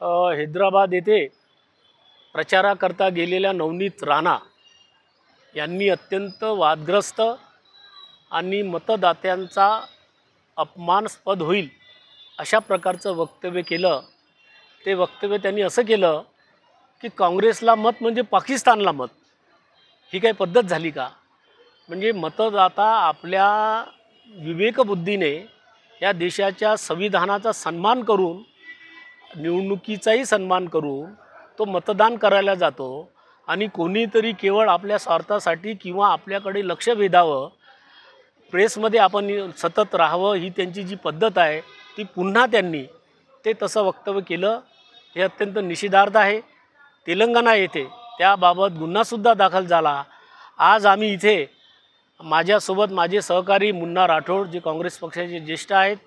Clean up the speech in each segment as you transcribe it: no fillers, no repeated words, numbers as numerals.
हैदराबाद येथे प्रचाराकरता गेलेल्या नवनीत राणा यांनी अत्यंत वादग्रस्त आणि मतदात्यांचा अपमानास्पद होईल अशा प्रकारचं वक्तव्य केलं। ते वक्तव्य त्यांनी असं केलं की काँग्रेसला मत म्हणजे पाकिस्तानला मत। ही काही पद्धत झाली का? म्हणजे मतदाता आपल्या विवेकबुद्धीने या देशाच्या संविधानाचा सन्मान करून, निवडणुकीचाही सन्मान करून तो मतदान करायला जातो आणि कोणीतरी केवळ आपल्या स्वार्थासाठी किंवा आपल्याकडे लक्ष वेधावं, प्रेसमध्ये आपण सतत राहावं ही त्यांची जी पद्धत आहे ती पुन्हा त्यांनी ते तसं वक्तव्य केलं। हे अत्यंत निषेधार्ह आहे। तेलंगणा येथे त्याबाबत गुन्हासुद्धा दाखल झाला। आज आम्ही इथे माझ्यासोबत माझे सहकारी मुन्ना राठोड जे काँग्रेस पक्षाचे ज्येष्ठ आहेत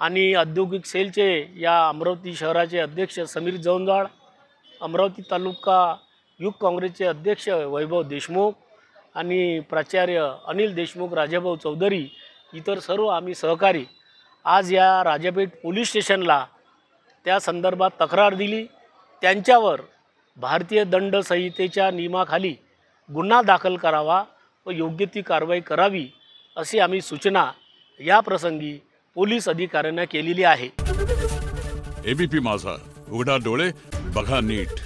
आणि औद्योगिक सेलचे या अमरावती शहराचे अध्यक्ष समीर जौंजाळ, अमरावती तालुका युथ काँग्रेसचे अध्यक्ष वैभव देशमुख आणि प्राचार्य अनिल देशमुख, राजाभाऊ चौधरी, इतर सर्व आम्ही सहकारी आज या राजापेठ पोलीस स्टेशनला त्या संदर्भात तक्रार दिली। त्यांच्यावर भारतीय दंड संहितेच्या नियमाखाली गुन्हा दाखल करावा व योग्य ती कारवाई करावी अशी आम्ही सूचना या प्रसंगी पोलीस अधिकाऱ्यांना केलेली आहे। एबीपी माझा, उघडा डोळे बघा नीट।